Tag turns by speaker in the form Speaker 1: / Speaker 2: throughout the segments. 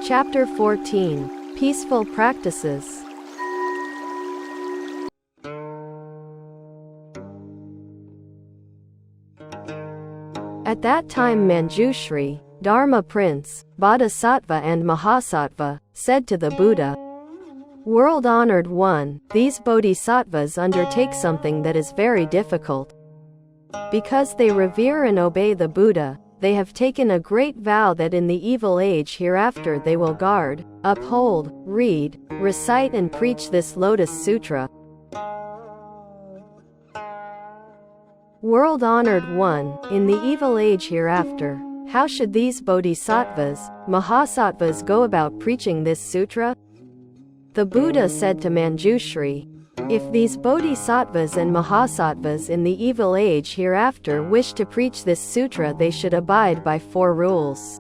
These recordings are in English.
Speaker 1: Chapter 14. Peaceful Practices. At that time Manjushri, Dharma Prince, Bodhisattva and Mahasattva, said to the Buddha, "World-honored one, these bodhisattvas undertake something that is very difficult. Because they revere and obey the Buddha, they have taken a great vow that in the evil age hereafter they will guard, uphold, read, recite and preach this Lotus Sutra." World-honored one, in the evil age hereafter, how should these bodhisattvas, mahasattvas go about preaching this sutra? The Buddha said to Manjushri, "If these bodhisattvas and mahasattvas in the evil age hereafter wish to preach this sutra, they should abide by 4 rules.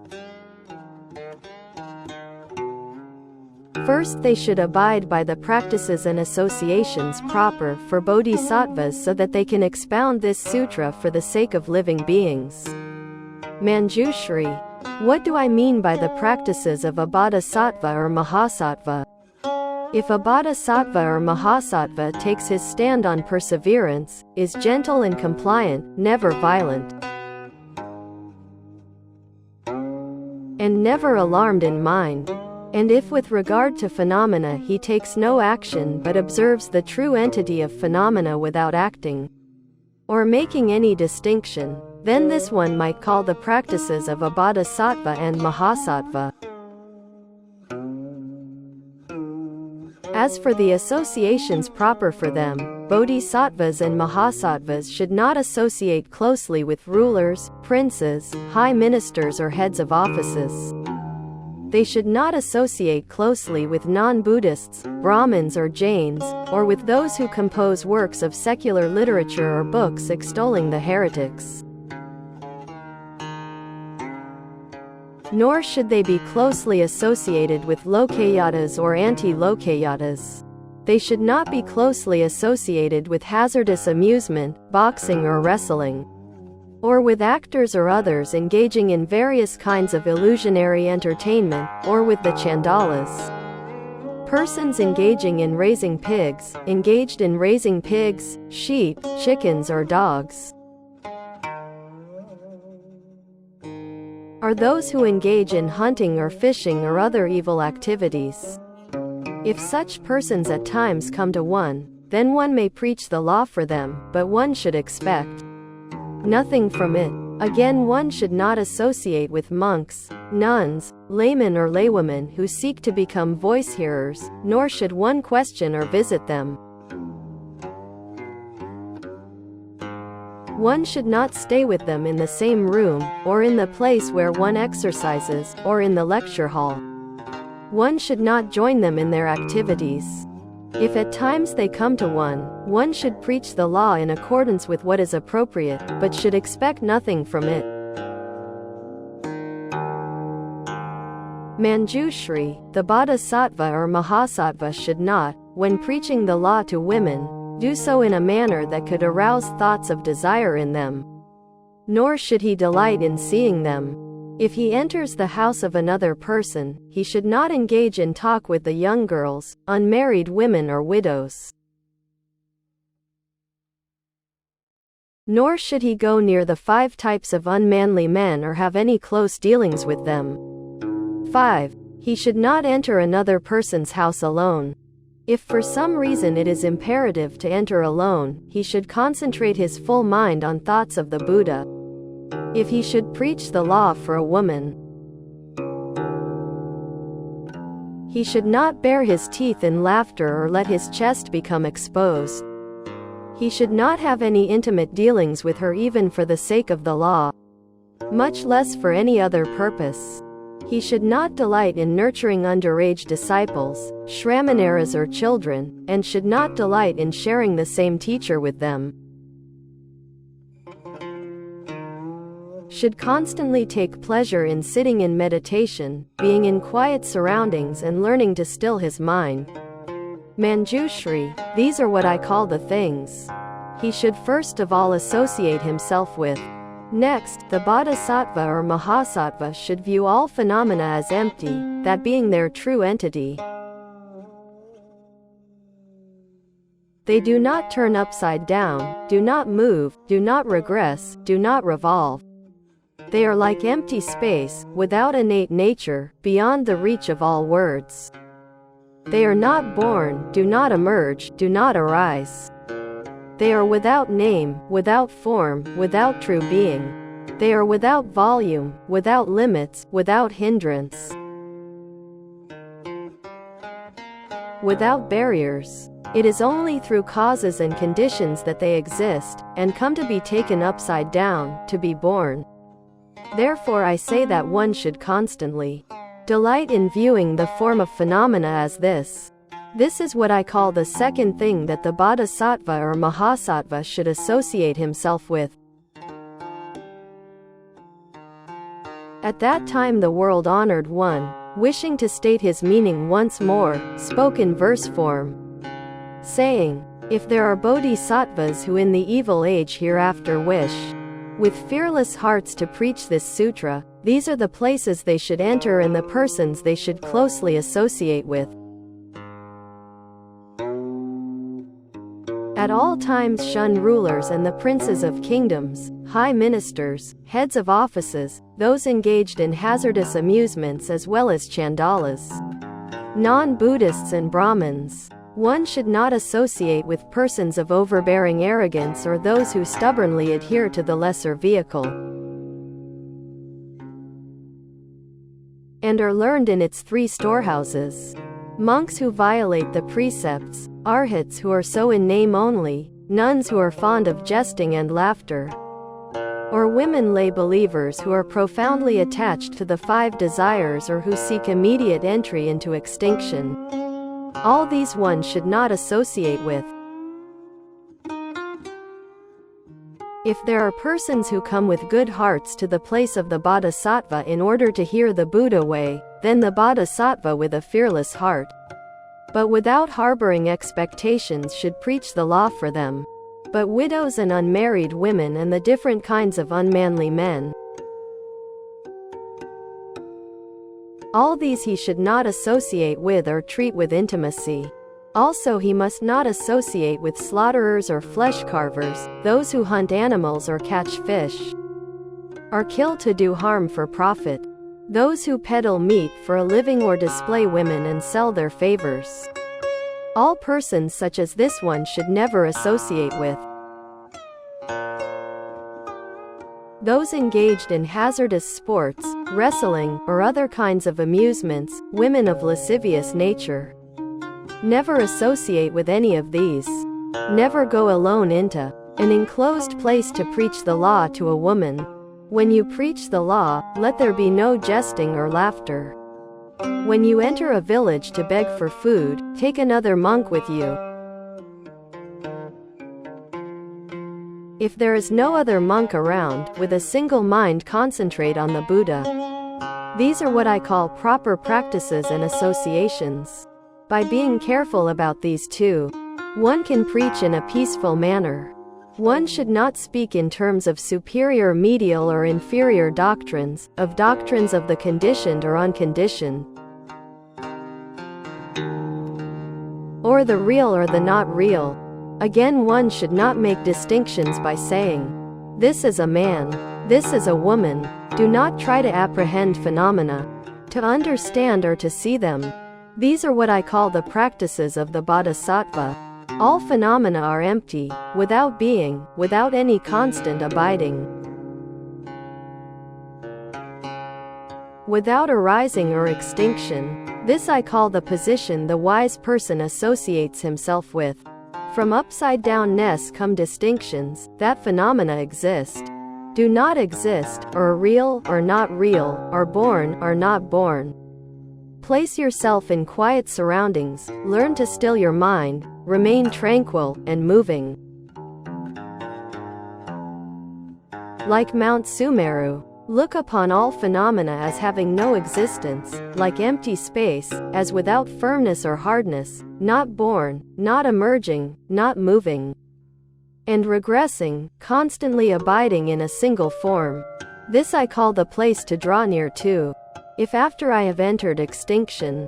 Speaker 1: First, they should abide by the practices and associations proper for bodhisattvas so that they can expound this sutra for the sake of living beings." Manjushri, what do I mean by the practices of a bodhisattva or mahasattva? If a bodhisattva or mahasattva takes his stand on perseverance, is gentle and compliant, never violent, and never alarmed in mind, and if with regard to phenomena he takes no action but observes the true entity of phenomena without acting or making any distinction, then this one might call the practices of a bodhisattva and mahasattva. As for the associations proper for them, bodhisattvas and mahasattvas should not associate closely with rulers, princes, high ministers or heads of offices. They should not associate closely with non-Buddhists, Brahmins or Jains, or with those who compose works of secular literature or books extolling the heretics. Nor should they be closely associated with Lokayatas or anti-Lokayatas. They should not be closely associated with hazardous amusement, boxing or wrestling, or with actors or others engaging in various kinds of illusionary entertainment, or with the chandalas. Persons engaged in raising pigs, sheep, chickens or dogs, are those who engage in hunting or fishing or other evil activities. If such persons at times come to one, then one may preach the law for them, but one should expect nothing from it. Again, one should not associate with monks, nuns, laymen or laywomen who seek to become voice-hearers, nor should one question or visit them. One should not stay with them in the same room, or in the place where one exercises, or in the lecture hall. One should not join them in their activities. If at times they come to one should preach the law in accordance with what is appropriate, but should expect nothing from it. Manjushri, the bodhisattva or mahasattva should not, when preaching the law to women, do so in a manner that could arouse thoughts of desire in them. Nor should he delight in seeing them. If he enters the house of another person, he should not engage in talk with the young girls, unmarried women or widows. Nor should he go near the 5 types of unmanly men or have any close dealings with them. 5. He should not enter another person's house alone. If for some reason it is imperative to enter alone, he should concentrate his full mind on thoughts of the Buddha. If he should preach the law for a woman, he should not bare his teeth in laughter or let his chest become exposed. He should not have any intimate dealings with her even for the sake of the law, much less for any other purpose. He should not delight in nurturing underage disciples, shramanaras or children, and should not delight in sharing the same teacher with them. Should constantly take pleasure in sitting in meditation, being in quiet surroundings and learning to still his mind. Manjushri, these are what I call the things he should first of all associate himself with. Next, the Bodhisattva or Mahasattva should view all phenomena as empty, that being their true entity. They do not turn upside down, do not move, do not regress, do not revolve. They are like empty space, without innate nature, beyond the reach of all words. They are not born, do not emerge, do not arise. They are without name, without form, without true being. They are without volume, without limits, without hindrance, without barriers. It is only through causes and conditions that they exist, and come to be taken upside down, to be born. Therefore I say that one should constantly delight in viewing the form of phenomena as this. This is what I call the second thing that the Bodhisattva or Mahasattva should associate himself with. At that time the world-honored one, wishing to state his meaning once more, spoke in verse form, saying, "If there are bodhisattvas who in the evil age hereafter wish, with fearless hearts to preach this sutra, these are the places they should enter and the persons they should closely associate with. At all times shun rulers and the princes of kingdoms, high ministers, heads of offices, those engaged in hazardous amusements as well as chandalas, non-Buddhists and Brahmins. One should not associate with persons of overbearing arrogance or those who stubbornly adhere to the lesser vehicle and are learned in its three storehouses. Monks who violate the precepts, arhats who are so in name only, nuns who are fond of jesting and laughter, or women lay believers who are profoundly attached to the five desires or who seek immediate entry into extinction. All these one should not associate with. If there are persons who come with good hearts to the place of the Bodhisattva in order to hear the Buddha way, then the Bodhisattva with a fearless heart, but without harboring expectations, should preach the law for them. But widows and unmarried women and the different kinds of unmanly men, all these he should not associate with or treat with intimacy. Also he must not associate with slaughterers or flesh carvers, those who hunt animals or catch fish, or kill to do harm for profit, those who peddle meat for a living or display women and sell their favors. All persons such as this one should never associate with. Those engaged in hazardous sports, wrestling, or other kinds of amusements, women of lascivious nature. Never associate with any of these. Never go alone into an enclosed place to preach the law to a woman. When you preach the law, let there be no jesting or laughter. When you enter a village to beg for food, take another monk with you. If there is no other monk around, with a single mind concentrate on the Buddha. These are what I call proper practices and associations. By being careful about these two, one can preach in a peaceful manner. One should not speak in terms of superior medial or inferior doctrines, of doctrines of the conditioned or unconditioned, or the real or the not real. Again, one should not make distinctions by saying, "This is a man, this is a woman." Do not try to apprehend phenomena, to understand or to see them. These are what I call the practices of the Bodhisattva. All phenomena are empty, without being, without any constant abiding, without arising or extinction. This I call the position the wise person associates himself with. From upside-downness come distinctions, that phenomena exist, do not exist, or are real or not real, are born or not born. Place yourself in quiet surroundings, learn to still your mind, remain tranquil and moving. Like Mount Sumeru, look upon all phenomena as having no existence, like empty space, as without firmness or hardness, not born, not emerging, not moving. and regressing, constantly abiding in a single form. This I call the place to draw near to. If after I have entered extinction,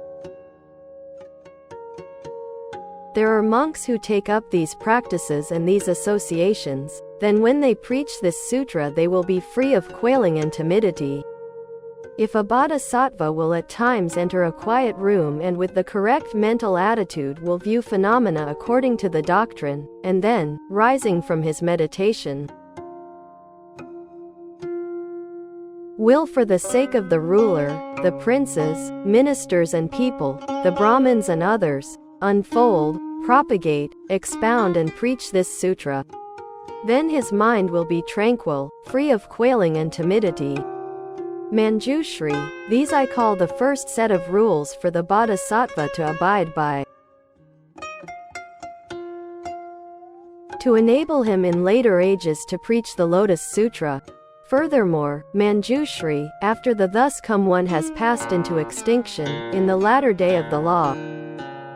Speaker 1: there are monks who take up these practices and these associations, then when they preach this sutra they will be free of quailing and timidity. If a bodhisattva will at times enter a quiet room and with the correct mental attitude will view phenomena according to the doctrine, and then, rising from his meditation, will for the sake of the ruler, the princes, ministers and people, the Brahmins and others, unfold, propagate, expound and preach this sutra. Then his mind will be tranquil, free of quailing and timidity. Manjushri, these I call the first set of rules for the bodhisattva to abide by, to enable him in later ages to preach the Lotus Sutra. Furthermore, Manjushri, after the thus come one has passed into extinction, in the latter day of the law,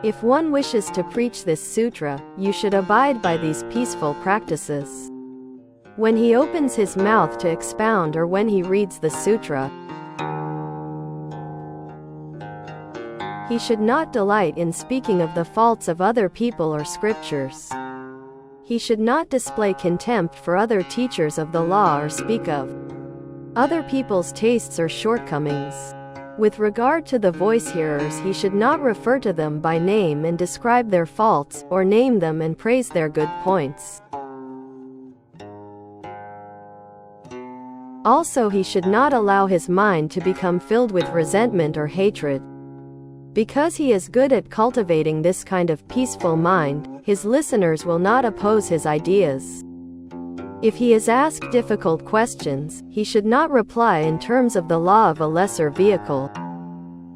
Speaker 1: if one wishes to preach this sutra, you should abide by these peaceful practices. When he opens his mouth to expound or when he reads the sutra, he should not delight in speaking of the faults of other people or scriptures. He should not display contempt for other teachers of the law or speak of other people's tastes or shortcomings. With regard to the voice hearers, he should not refer to them by name and describe their faults, or name them and praise their good points. Also, he should not allow his mind to become filled with resentment or hatred. Because he is good at cultivating this kind of peaceful mind, his listeners will not oppose his ideas. If he is asked difficult questions, he should not reply in terms of the law of a lesser vehicle.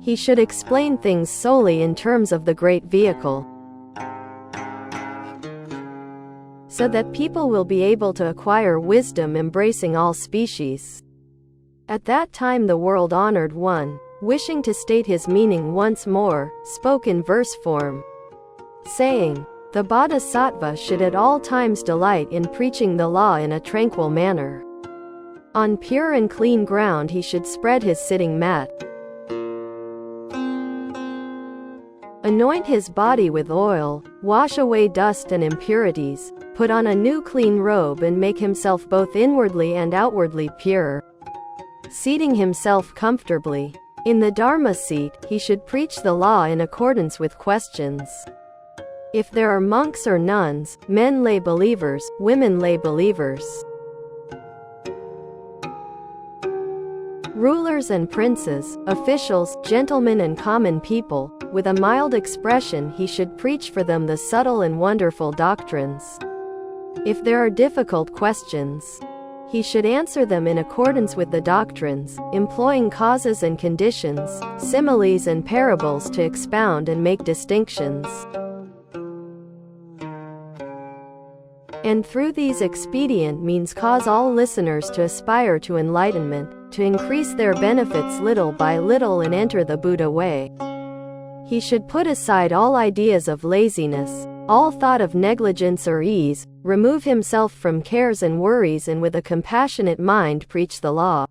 Speaker 1: He should explain things solely in terms of the great vehicle, so that people will be able to acquire wisdom embracing all species. At that time the world-honored one, wishing to state his meaning once more, spoke in verse form, saying, "The bodhisattva should at all times delight in preaching the law in a tranquil manner. On pure and clean ground he should spread his sitting mat. Anoint his body with oil, wash away dust and impurities, put on a new clean robe and make himself both inwardly and outwardly pure. Seating himself comfortably in the Dharma seat, he should preach the law in accordance with questions. If there are monks or nuns, men lay believers, women lay believers, rulers and princes, officials, gentlemen and common people, with a mild expression he should preach for them the subtle and wonderful doctrines. If there are difficult questions, he should answer them in accordance with the doctrines, employing causes and conditions, similes and parables to expound and make distinctions. And through these expedient means cause all listeners to aspire to enlightenment, to increase their benefits little by little and enter the Buddha way. He should put aside all ideas of laziness, all thought of negligence or ease, remove himself from cares and worries and with a compassionate mind preach the law.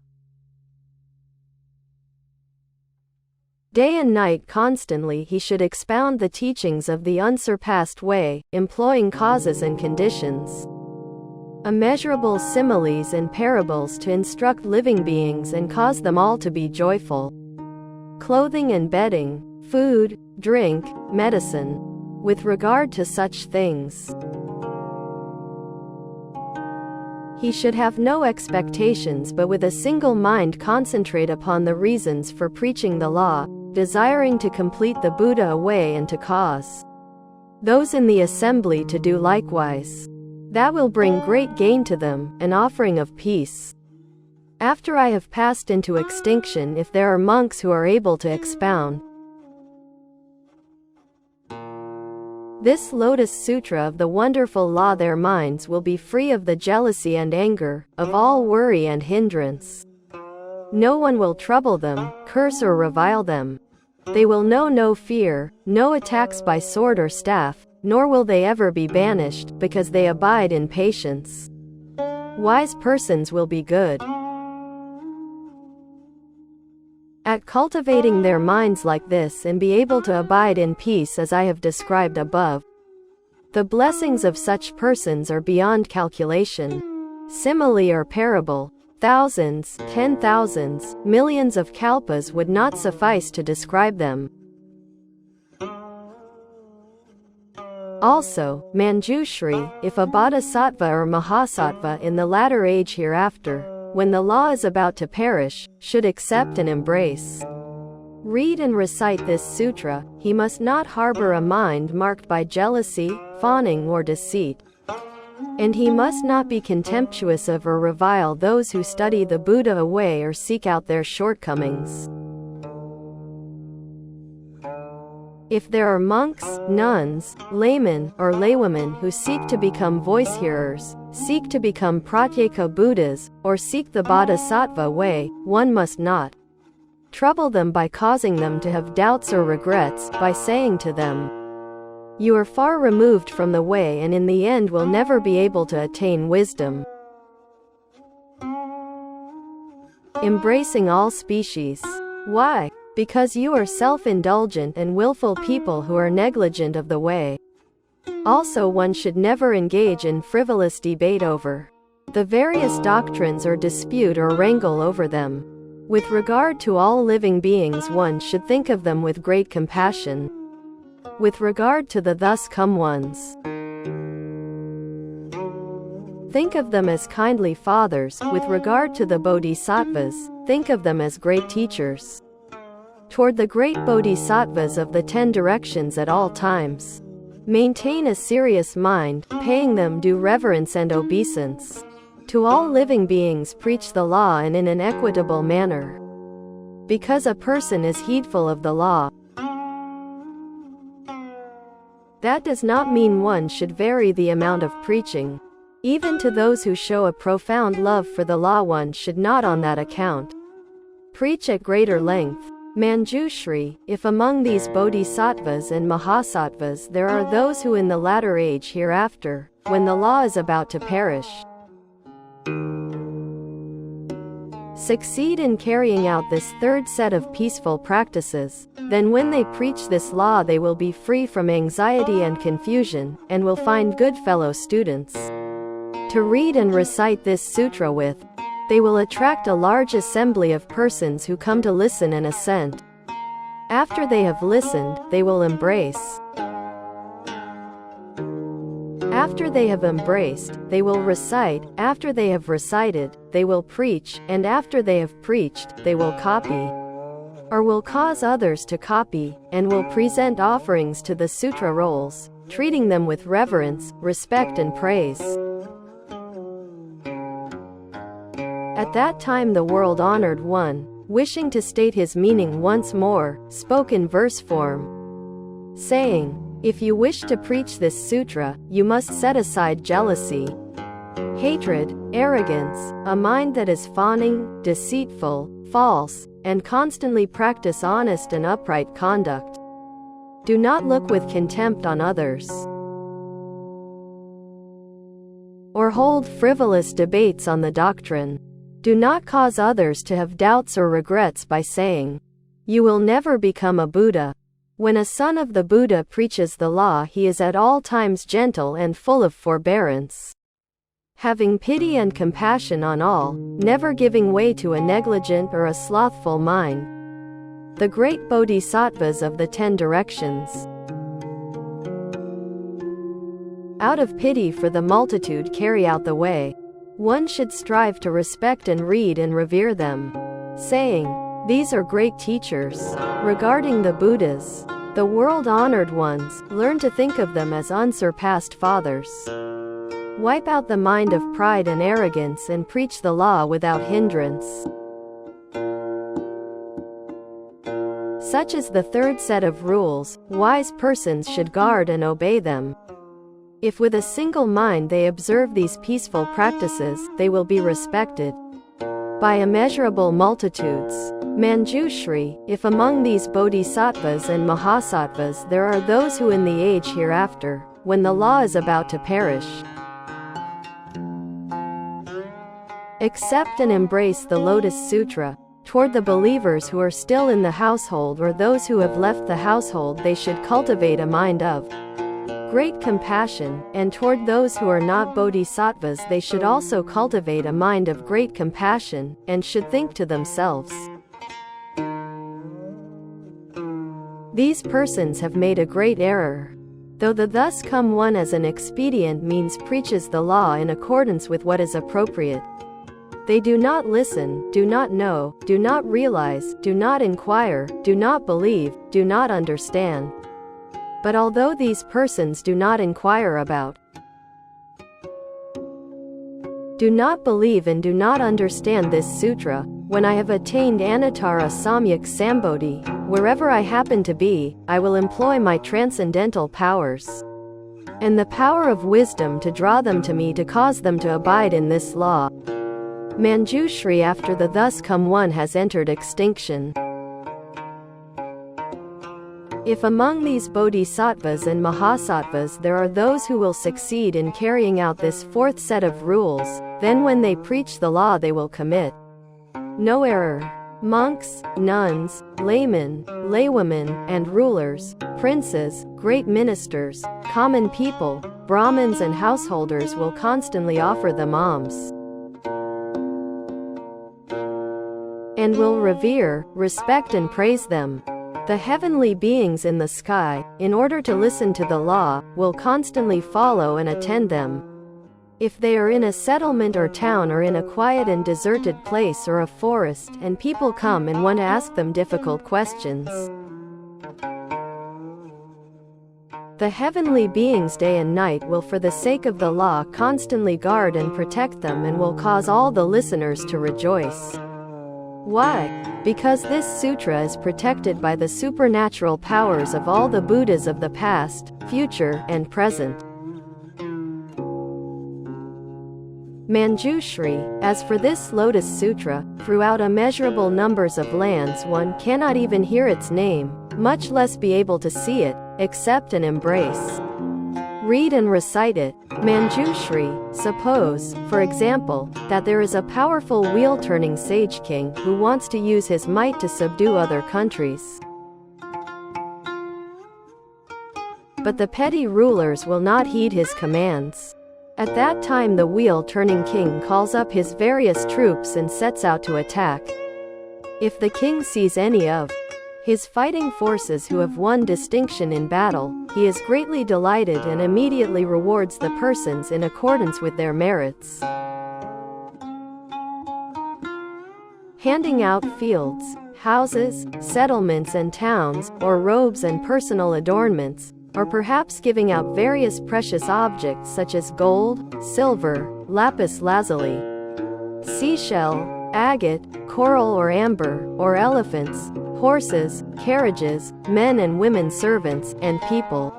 Speaker 1: Day and night constantly he should expound the teachings of the unsurpassed way, employing causes and conditions, immeasurable similes and parables to instruct living beings and cause them all to be joyful. Clothing and bedding, food, drink, medicine. With regard to such things, he should have no expectations but with a single mind concentrate upon the reasons for preaching the law, desiring to complete the Buddha way and to cause those in the assembly to do likewise. That will bring great gain to them, an offering of peace. After I have passed into extinction, if there are monks who are able to expound this Lotus Sutra of the wonderful law, their minds will be free of the jealousy and anger, of all worry and hindrance. No one will trouble them, curse or revile them. They will know no fear, no attacks by sword or staff, nor will they ever be banished, because they abide in patience. Wise persons will be good at cultivating their minds like this and be able to abide in peace as I have described above. The blessings of such persons are beyond calculation. Simile or parable, thousands, 10,000s, millions of kalpas would not suffice to describe them. Also, Manjushri, if a bodhisattva or mahasattva in the latter age hereafter, when the law is about to perish, should accept and embrace, read and recite this sutra, he must not harbor a mind marked by jealousy, fawning or deceit. And he must not be contemptuous of or revile those who study the Buddha away or seek out their shortcomings. If there are monks, nuns, laymen, or laywomen who seek to become voice-hearers, seek to become pratyeka Buddhas, or seek the bodhisattva way, one must not trouble them by causing them to have doubts or regrets, by saying to them, "You are far removed from the way and in the end will never be able to attain wisdom." Embracing all species. Why? Because you are self-indulgent and willful people who are negligent of the way. Also, one should never engage in frivolous debate over the various doctrines or dispute or wrangle over them. With regard to all living beings, one should think of them with great compassion. With regard to the thus come ones, think of them as kindly fathers. With regard to the bodhisattvas, think of them as great teachers. Toward the great bodhisattvas of the 10 directions at all times, maintain a serious mind, paying them due reverence and obeisance. To all living beings preach the law and in an equitable manner. Because a person is heedful of the law, that does not mean one should vary the amount of preaching. Even to those who show a profound love for the law, one should not on that account preach at greater length. Manjushri, if among these bodhisattvas and mahasattvas there are those who in the latter age hereafter, when the law is about to perish, succeed in carrying out this third set of peaceful practices, then when they preach this law they will be free from anxiety and confusion, and will find good fellow students to read and recite this sutra with. They will attract a large assembly of persons who come to listen and assent. After they have listened, they will embrace. After they have embraced, they will recite. After they have recited, they will preach, and after they have preached, they will copy, or will cause others to copy, and will present offerings to the sutra rolls, treating them with reverence, respect and praise. At that time the world-honored one, wishing to state his meaning once more, spoke in verse form, saying, "If you wish to preach this sutra, you must set aside jealousy, hatred, arrogance, a mind that is fawning, deceitful, false, and constantly practice honest and upright conduct. Do not look with contempt on others, or hold frivolous debates on the doctrine. Do not cause others to have doubts or regrets by saying, 'You will never become a Buddha.' When a son of the Buddha preaches the law, he is at all times gentle and full of forbearance, having pity and compassion on all, never giving way to a negligent or a slothful mind. The great bodhisattvas of the 10 directions, out of pity for the multitude, carry out the way. One should strive to respect and read and revere them, saying, 'These are great teachers.' Regarding the Buddhas, the world-honored ones, learn to think of them as unsurpassed fathers. Wipe out the mind of pride and arrogance and preach the law without hindrance. Such is the third set of rules. Wise persons should guard and obey them. If with a single mind they observe these peaceful practices, they will be respected by immeasurable multitudes. Manjushri, if among these bodhisattvas and mahasattvas there are those who in the age hereafter, when the law is about to perish. Accept and embrace the Lotus Sutra. Toward the believers who are still in the household or those who have left the household, they should cultivate a mind of great compassion, and toward those who are not bodhisattvas, they should also cultivate a mind of great compassion, and should think to themselves, "These persons have made a great error." Though the thus come one as an expedient means preaches the law in accordance with what is appropriate, they do not listen, do not know, do not realize, do not inquire, do not believe, do not understand. But although these persons do not inquire about, do not believe and do not understand this sutra, when I have attained Anuttara Samyak Sambodhi, wherever I happen to be, I will employ my transcendental powers and the power of wisdom to draw them to me, to cause them to abide in this law. Manjushri, after the thus come one has entered extinction, if among these bodhisattvas and mahasattvas there are those who will succeed in carrying out this fourth set of rules, then when they preach the law they will commit no error. Monks, nuns, laymen, laywomen, and rulers, princes, great ministers, common people, Brahmins and householders will constantly offer them alms, and will revere, respect and praise them. The heavenly beings in the sky, in order to listen to the law, will constantly follow and attend them. If they are in a settlement or town or in a quiet and deserted place or a forest, and people come and want to ask them difficult questions, the heavenly beings day and night will, for the sake of the law, constantly guard and protect them, and will cause all the listeners to rejoice. Why? Because this sutra is protected by the supernatural powers of all the Buddhas of the past, future, and present. Manjushri, as for this Lotus Sutra, throughout immeasurable numbers of lands one cannot even hear its name, much less be able to see it, accept and embrace, read and recite it. Manjushri, suppose, for example, that there is a powerful wheel-turning sage king who wants to use his might to subdue other countries. But the petty rulers will not heed his commands. At that time the wheel-turning king calls up his various troops and sets out to attack. If the king sees any of his fighting forces who have won distinction in battle, he is greatly delighted and immediately rewards the persons in accordance with their merits, handing out fields, houses, settlements and towns, or robes and personal adornments, or perhaps giving out various precious objects such as gold, silver, lapis lazuli, seashell, agate, coral or amber, or elephants, horses, carriages, men and women servants, and people.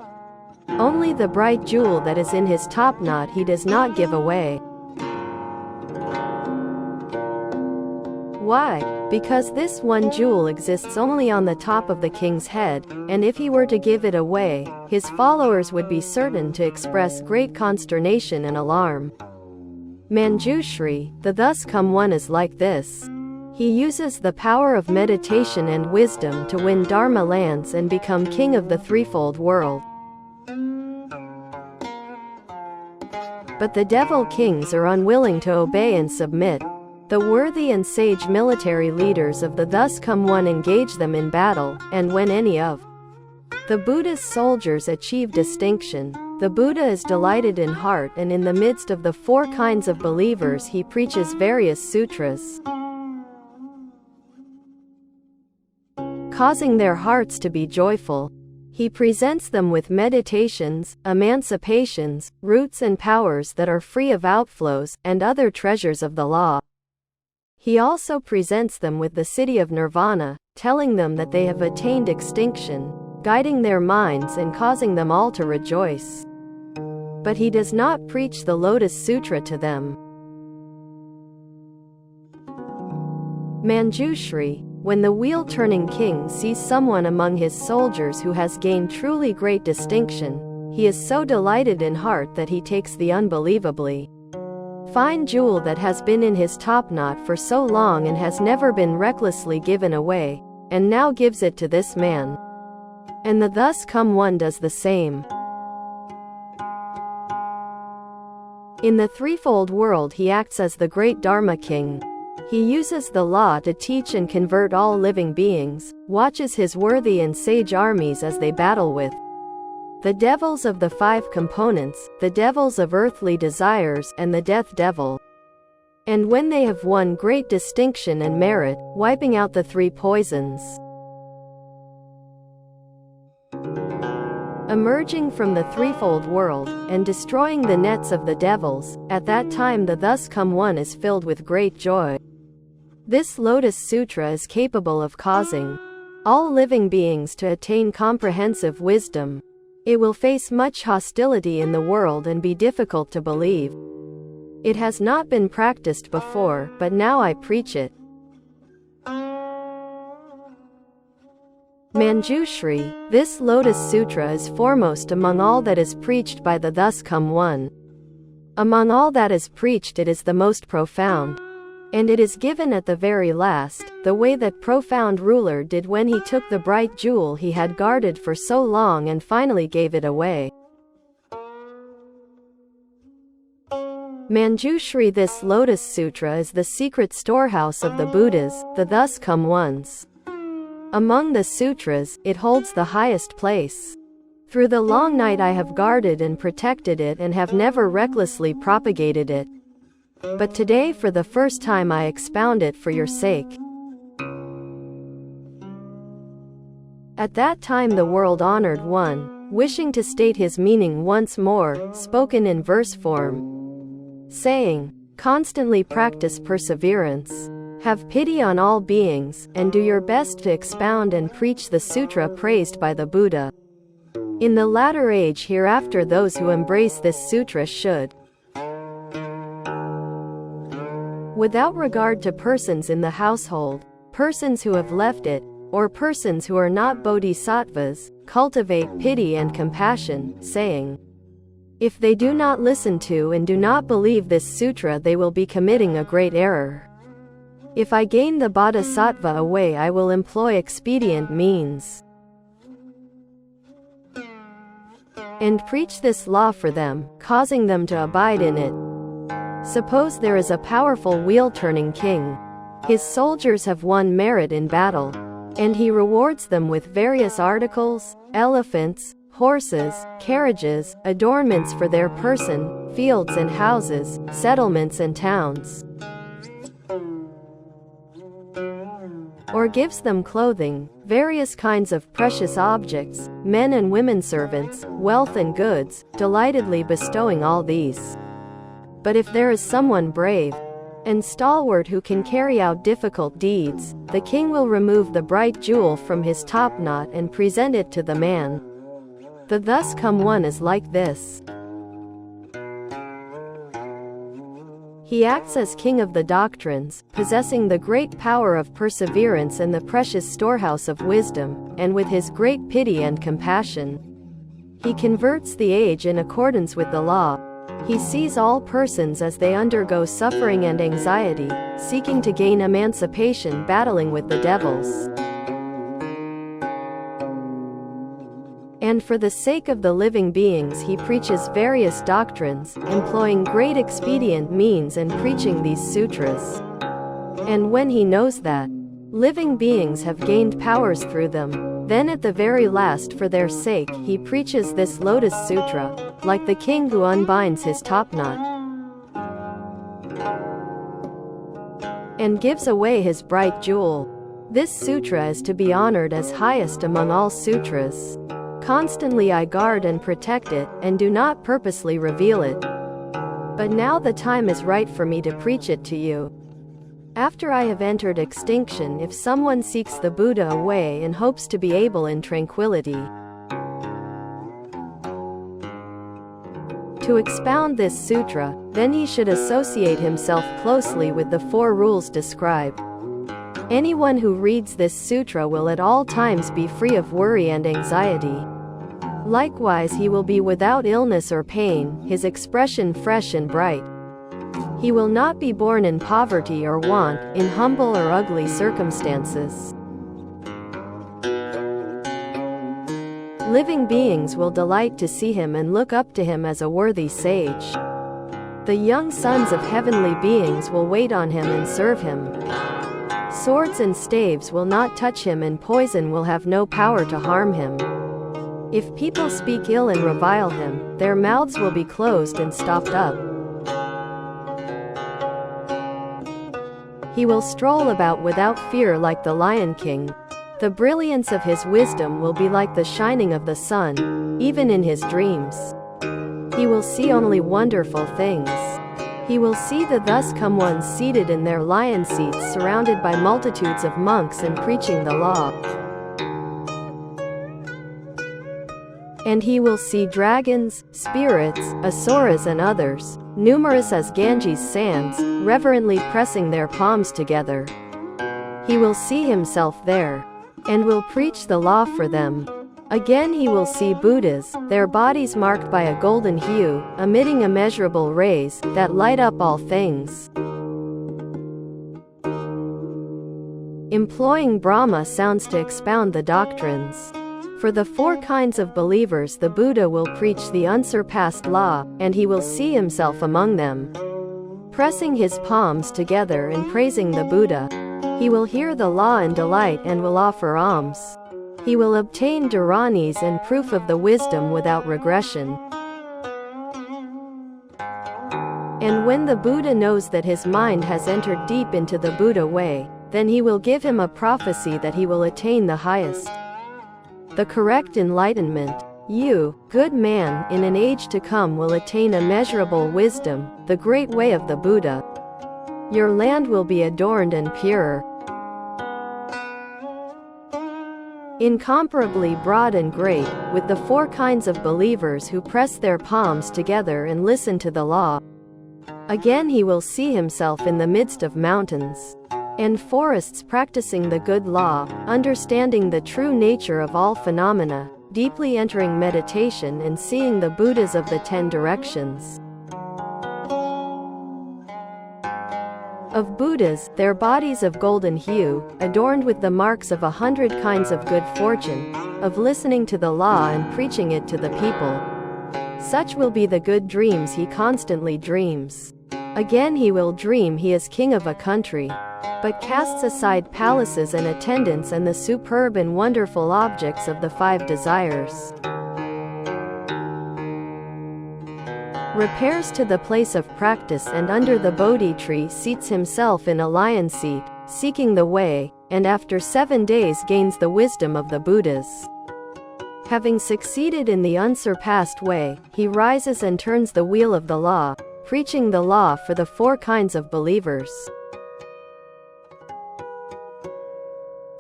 Speaker 1: Only the bright jewel that is in his topknot he does not give away. Why? Because this one jewel exists only on the top of the king's head, and if he were to give it away, his followers would be certain to express great consternation and alarm. Manjushri, the thus come one, is like this. He uses the power of meditation and wisdom to win Dharma lands and become king of the threefold world. But the devil kings are unwilling to obey and submit. The worthy and sage military leaders of the thus come one engage them in battle, and when any of the Buddha's soldiers achieve distinction, the Buddha is delighted in heart, and in the midst of the four kinds of believers he preaches various sutras, causing their hearts to be joyful. He presents them with meditations, emancipations, roots and powers that are free of outflows, and other treasures of the law. He also presents them with the city of nirvana, telling them that they have attained extinction, guiding their minds and causing them all to rejoice. But he does not preach the Lotus Sutra to them. Manjushri, when the wheel-turning king sees someone among his soldiers who has gained truly great distinction, he is so delighted in heart that he takes the unbelievably fine jewel that has been in his top knot for so long and has never been recklessly given away, and now gives it to this man. And the thus come one does the same. In the threefold world he acts as the great Dharma king. He uses the law to teach and convert all living beings, watches his worthy and sage armies as they battle with the devils of the 5 components, the devils of earthly desires, and the death devil. And when they have won great distinction and merit, wiping out the 3 poisons, emerging from the threefold world, and destroying the nets of the devils, at that time the thus come one is filled with great joy. This Lotus Sutra is capable of causing all living beings to attain comprehensive wisdom. It will face much hostility in the world and be difficult to believe. It has not been practiced before, but now I preach it. Manjushri, this Lotus Sutra is foremost among all that is preached by the thus come one. Among all that is preached it is the most profound. And it is given at the very last, the way that profound ruler did when he took the bright jewel he had guarded for so long and finally gave it away. Manjushri, this Lotus Sutra is the secret storehouse of the Buddhas, the thus come ones. Among the sutras, it holds the highest place. Through the long night I have guarded and protected it and have never recklessly propagated it. But today for the first time I expound it for your sake. At that time the world-honored one, wishing to state his meaning once more, spoken in verse form, saying, "Constantly practice perseverance. Have pity on all beings, and do your best to expound and preach the sutra praised by the Buddha. In the latter age hereafter those who embrace this sutra should, without regard to persons in the household, persons who have left it, or persons who are not bodhisattvas, cultivate pity and compassion, saying, if they do not listen to and do not believe this sutra they will be committing a great error. If I gain the bodhisattva away I will employ expedient means and preach this law for them, causing them to abide in it. Suppose there is a powerful wheel-turning king. His soldiers have won merit in battle, and he rewards them with various articles, elephants, horses, carriages, adornments for their person, fields and houses, settlements and towns, or gives them clothing, various kinds of precious objects, men and women servants, wealth and goods, delightedly bestowing all these. But if there is someone brave and stalwart who can carry out difficult deeds, the king will remove the bright jewel from his top knot and present it to the man. The thus come one is like this. He acts as king of the doctrines, possessing the great power of perseverance and the precious storehouse of wisdom, and with his great pity and compassion, he converts the age in accordance with the law. He sees all persons as they undergo suffering and anxiety, seeking to gain emancipation, battling with the devils. And for the sake of the living beings he preaches various doctrines, employing great expedient means and preaching these sutras. And when he knows that living beings have gained powers through them, then at the very last for their sake he preaches this Lotus Sutra, like the king who unbinds his top knot and gives away his bright jewel. This sutra is to be honored as highest among all sutras. Constantly I guard and protect it, and do not purposely reveal it. But now the time is right for me to preach it to you. After I have entered extinction, if someone seeks the Buddha away and hopes to be able in tranquility to expound this sutra, then he should associate himself closely with the 4 rules described. Anyone who reads this sutra will at all times be free of worry and anxiety. Likewise he will be without illness or pain, his expression fresh and bright. He will not be born in poverty or want, in humble or ugly circumstances. Living beings will delight to see him and look up to him as a worthy sage. The young sons of heavenly beings will wait on him and serve him. Swords and staves will not touch him, and poison will have no power to harm him. If people speak ill and revile him, their mouths will be closed and stopped up. He will stroll about without fear like the Lion King. The brilliance of his wisdom will be like the shining of the sun, even in his dreams. He will see only wonderful things. He will see the thus come ones seated in their lion seats, surrounded by multitudes of monks and preaching the law. And he will see dragons, spirits, asuras and others, numerous as Ganges sands, reverently pressing their palms together. He will see himself there, and will preach the law for them. Again he will see Buddhas, their bodies marked by a golden hue, emitting immeasurable rays, that light up all things. Employing Brahma sounds to expound the doctrines. For the four kinds of believers the Buddha will preach the unsurpassed law, and he will see himself among them. Pressing his palms together and praising the Buddha, he will hear the law and delight and will offer alms. He will obtain dharanis and proof of the wisdom without regression. And when the Buddha knows that his mind has entered deep into the Buddha way, then he will give him a prophecy that he will attain the highest, the correct enlightenment. You, good man, in an age to come will attain immeasurable wisdom, the great way of the Buddha. Your land will be adorned and pure, incomparably broad and great, with the four kinds of believers who press their palms together and listen to the law. Again he will see himself in the midst of mountains and forests practicing the good law, understanding the true nature of all phenomena, deeply entering meditation and seeing the Buddhas of the 10 directions. Of Buddhas, their bodies of golden hue, adorned with the marks of 100 kinds of good fortune, of listening to the law and preaching it to the people. Such will be the good dreams he constantly dreams. Again he will dream he is king of a country, but casts aside palaces and attendants and the superb and wonderful objects of the 5 desires. Repairs to the place of practice and under the Bodhi tree seats himself in a lion seat, seeking the way, and after 7 days gains the wisdom of the Buddhas. Having succeeded in the unsurpassed way, he rises and turns the wheel of the law, preaching the law for the 4 kinds of believers.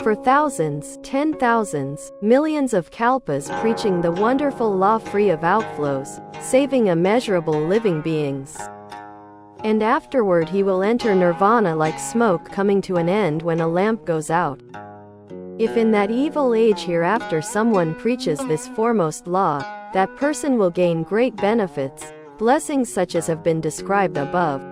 Speaker 1: For thousands, 10,000s, millions of kalpas preaching the wonderful law free of outflows, saving immeasurable living beings. And afterward he will enter nirvana like smoke coming to an end when a lamp goes out. If in that evil age hereafter someone preaches this foremost law, that person will gain great benefits, blessings such as have been described above.